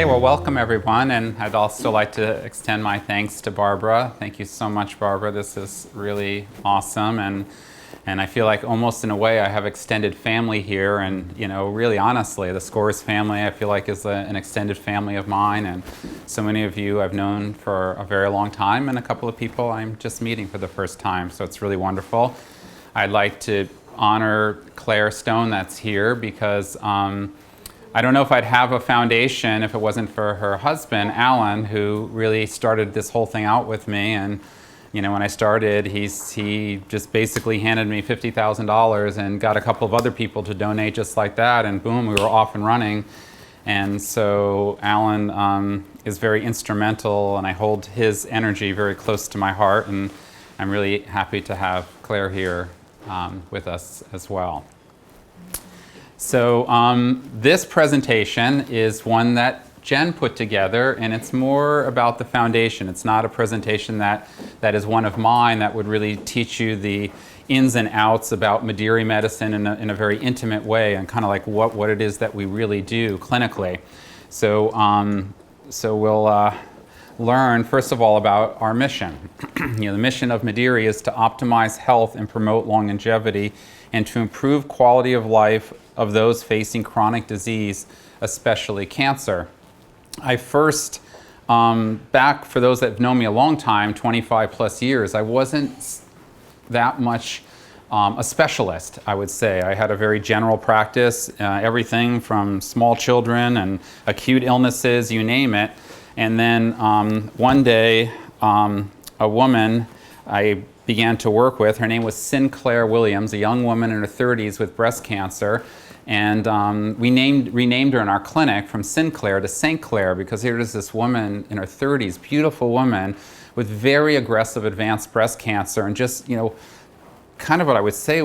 Okay, well, welcome everyone, and I'd also like to extend my thanks to Barbara. Thank you so much, Barbara. This is really awesome, and I feel like almost in a way I have extended family here, and really honestly, the Scores family I feel like is an extended family of mine, and so many of you I've known for a very long time, and a couple of people I'm just meeting for the first time, so it's really wonderful. I'd like to honor Claire Stone that's here because I don't know if I'd have a foundation if it wasn't for her husband, Alan, who really started this whole thing out with me. And when I started, he just basically handed me $50,000 and got a couple of other people to donate just like that, and boom, we were off and running. And so Alan is very instrumental, and I hold his energy very close to my heart, and I'm really happy to have Claire here with us as well. So this presentation is one that Jen put together, and it's more about the foundation. It's not a presentation that is one of mine that would really teach you the ins and outs about Mederi medicine in a very intimate way, and kind of like what it is that we really do clinically. So, we'll learn first of all about our mission. The mission of Mederi is to optimize health and promote longevity, and to improve quality of life of those facing chronic disease, especially cancer. I first, back for those that have known me a long time, 25 plus years, I wasn't that much a specialist, I would say. I had a very general practice, everything from small children and acute illnesses, you name it. And then one day, a woman I began to work with, her name was Sinclair Williams, a young woman in her 30s with breast cancer. And we renamed her in our clinic from Sinclair to St. Clair, because here is this woman in her 30s, beautiful woman with very aggressive advanced breast cancer, and just, kind of what I would say,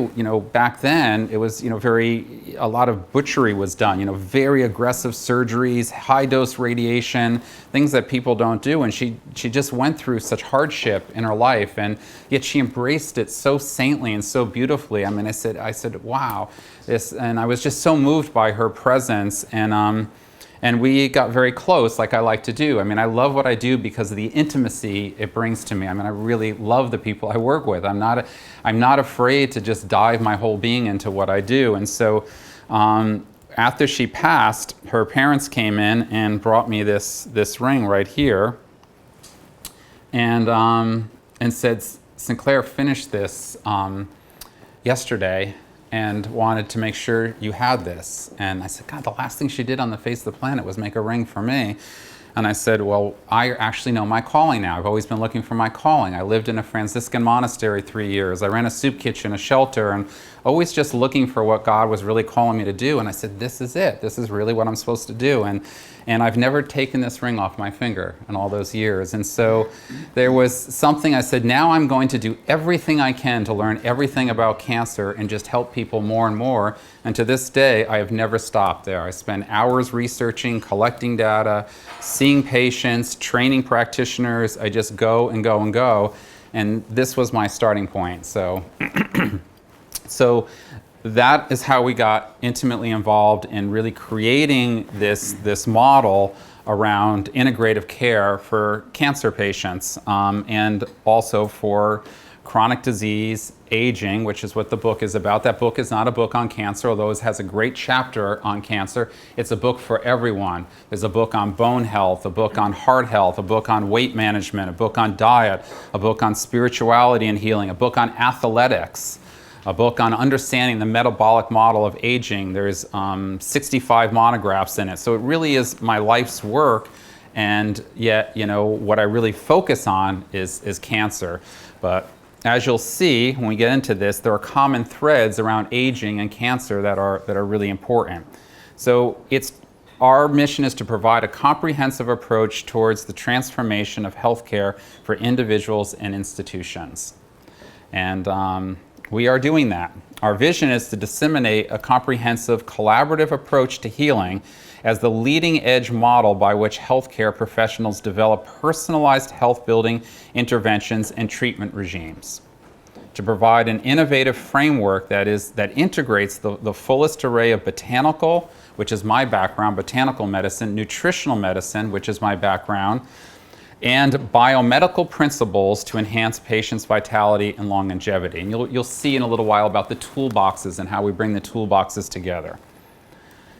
back then, it was, a lot of butchery was done, very aggressive surgeries, high dose radiation, things that people don't do. And she just went through such hardship in her life, and yet she embraced it so saintly and so beautifully. I mean, I said, wow, and I was just so moved by her presence, and we got very close, like I like to do. I mean, I love what I do because of the intimacy it brings to me. I mean, I really love the people I work with. I'm not afraid to just dive my whole being into what I do. And so after she passed, her parents came in and brought me this ring right here, and said, Sinclair finished this yesterday, and wanted to make sure you had this. And I said, God, the last thing she did on the face of the planet was make a ring for me. And I said, well, I actually know my calling now. I've always been looking for my calling. I lived in a Franciscan monastery 3 years. I ran a soup kitchen, a shelter, and always just looking for what God was really calling me to do. And I said, this is it. This is really what I'm supposed to do. And I've never taken this ring off my finger in all those years. And so there was something I said, now I'm going to do everything I can to learn everything about cancer and just help people more and more. And to this day, I have never stopped there. I spend hours researching, collecting data, seeing patients, training practitioners. I just go and go and go. And this was my starting point. So, that is how we got intimately involved in really creating this model around integrative care for cancer patients, and also for chronic disease, aging, which is what the book is about. That book is not a book on cancer, although it has a great chapter on cancer. It's a book for everyone. There's a book on bone health, a book on heart health, a book on weight management, a book on diet, a book on spirituality and healing, a book on athletics, a book on understanding the metabolic model of aging. There's 65 monographs in it. So it really is my life's work, and yet, what I really focus on is cancer. But as you'll see when we get into this, there are common threads around aging and cancer that are really important. So our mission is to provide a comprehensive approach towards the transformation of healthcare for individuals and institutions. And we are doing that. Our vision is to disseminate a comprehensive collaborative approach to healing as the leading edge model by which healthcare professionals develop personalized health building interventions and treatment regimes. To provide an innovative framework that integrates the fullest array of botanical, which is my background, botanical medicine, nutritional medicine, which is my background, and biomedical principles to enhance patients' vitality and longevity. And you'll see in a little while about the toolboxes and how we bring the toolboxes together.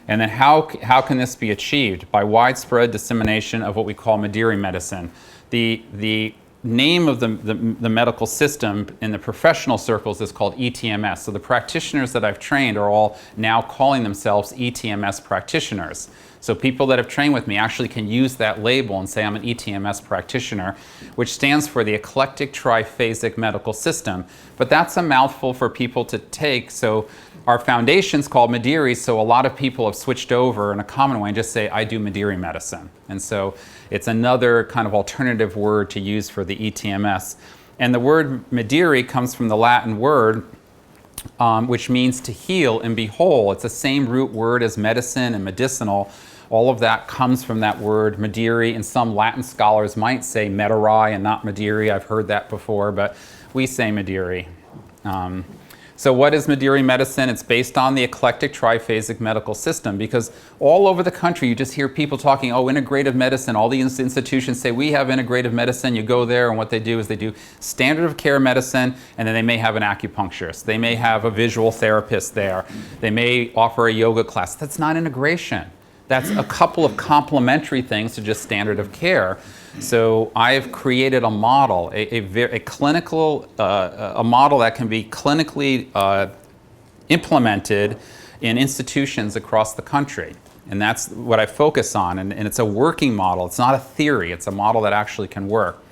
And then how can this be achieved? By widespread dissemination of what we call Mederi medicine. The name of the medical system in the professional circles is called ETMS. So the practitioners that I've trained are all now calling themselves ETMS practitioners. So people that have trained with me actually can use that label and say I'm an ETMS practitioner, which stands for the Eclectic Triphasic Medical System. But that's a mouthful for people to take. So our foundation's called Mederi, so a lot of people have switched over in a common way and just say, I do Mederi medicine. And so it's another kind of alternative word to use for the ETMS. And the word Mederi comes from the Latin word which means to heal and be whole. It's the same root word as medicine and medicinal. All of that comes from that word Mederi, and some Latin scholars might say Mederi and not Mederi. I've heard that before, but we say Mederi. So what is Mederi medicine? It's based on the eclectic triphasic medical system, because all over the country you just hear people talking, oh, integrative medicine. All the institutions say we have integrative medicine. You go there and what they do is they do standard of care medicine, and then they may have an acupuncturist. They may have a visual therapist there. They may offer a yoga class. That's not integration. That's a couple of complementary things to just standard of care. So I've created a model, a clinical, a model that can be clinically implemented in institutions across the country. And that's what I focus on. And it's a working model. It's not a theory. It's a model that actually can work.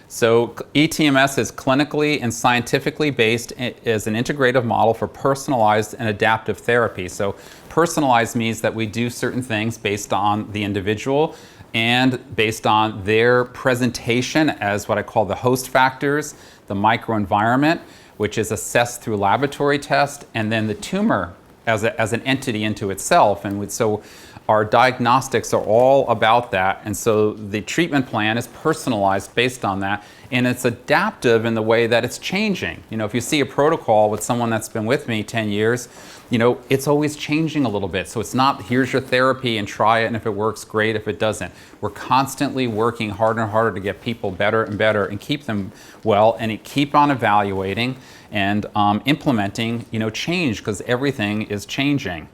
So ETMS is clinically and scientifically based as an integrative model for personalized and adaptive therapy. So personalized means that we do certain things based on the individual and based on their presentation as what I call the host factors, the microenvironment, which is assessed through laboratory tests, and then the tumor as an entity into itself. And so our diagnostics are all about that, and so the treatment plan is personalized based on that, and it's adaptive in the way that it's changing. You know, if you see a protocol with someone that's been with me 10 years, you know, it's always changing a little bit. So it's not, here's your therapy and try it, and if it works, great. If it doesn't, we're constantly working harder and harder to get people better and better and keep them well, and keep on evaluating and implementing, you know, change, because everything is changing.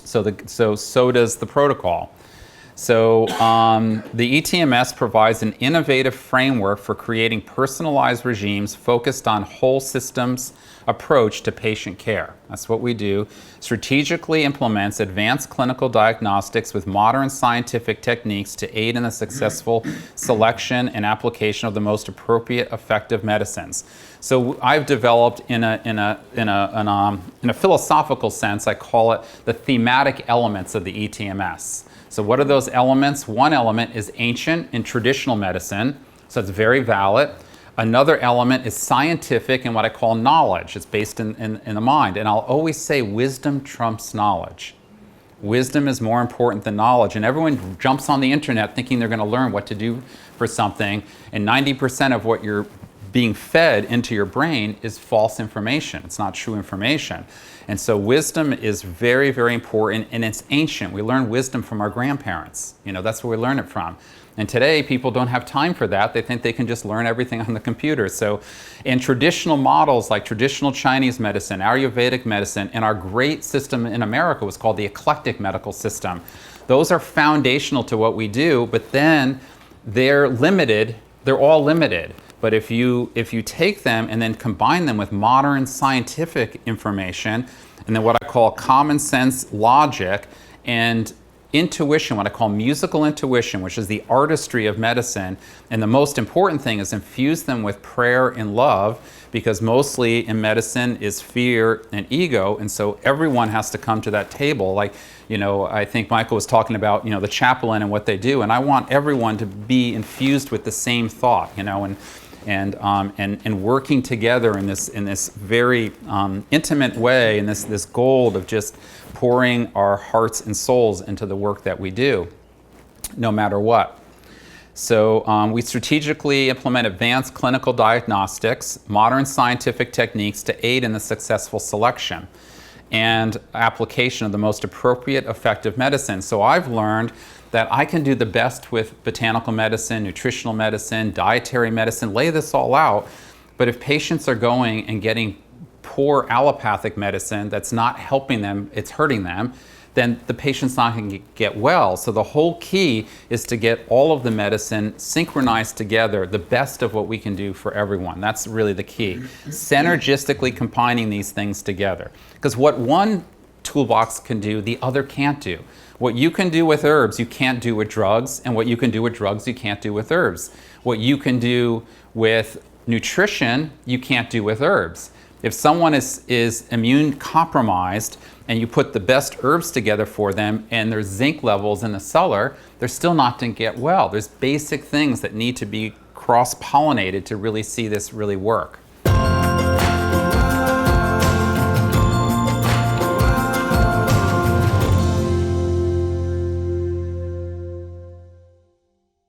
So does the protocol. So the ETMS provides an innovative framework for creating personalized regimes focused on whole systems approach to patient care. That's what we do. Strategically implements advanced clinical diagnostics with modern scientific techniques to aid in the successful selection and application of the most appropriate, effective medicines. So I've developed in a philosophical sense, I call it the thematic elements of the ETMS. So what are those elements? One element is ancient and traditional medicine, so it's very valid. Another element is scientific and what I call knowledge. It's based in the mind. And I'll always say wisdom trumps knowledge. Wisdom is more important than knowledge. And everyone jumps on the internet thinking they're going to learn what to do for something. And 90% of what you're being fed into your brain is false information. It's not true information. And so wisdom is very, very important, and it's ancient. We learn wisdom from our grandparents. You know, that's where we learn it from. And today, people don't have time for that. They think they can just learn everything on the computer. So in traditional models like traditional Chinese medicine, Ayurvedic medicine, and our great system in America was called the eclectic medical system. Those are foundational to what we do, but then they're limited. They're all limited. But if you take them and then combine them with modern scientific information, and then what I call common sense logic and intuition, what I call musical intuition, which is the artistry of medicine, and the most important thing is infuse them with prayer and love, because mostly in medicine is fear and ego, and so everyone has to come to that table. Like, you know, I think Michael was talking about, you know, the chaplain and what they do, and I want everyone to be infused with the same thought, you know, and working together in this very intimate way, in this goal of just pouring our hearts and souls into the work that we do, no matter what. So we strategically implement advanced clinical diagnostics, modern scientific techniques to aid in the successful selection. and application of the most appropriate, effective medicine. So I've learned that I can do the best with botanical medicine, nutritional medicine, dietary medicine, lay this all out. But if patients are going and getting poor allopathic medicine that's not helping them, it's hurting them, then the patient's not going to get well. So the whole key is to get all of the medicine synchronized together, the best of what we can do for everyone. That's really the key. Synergistically combining these things together. Because what one toolbox can do, the other can't do. What you can do with herbs, you can't do with drugs, and what you can do with drugs, you can't do with herbs. What you can do with nutrition, you can't do with herbs. If someone is immune compromised and you put the best herbs together for them and there's zinc levels in the cellar, they're still not going to get well. There's basic things that need to be cross-pollinated to really see this really work.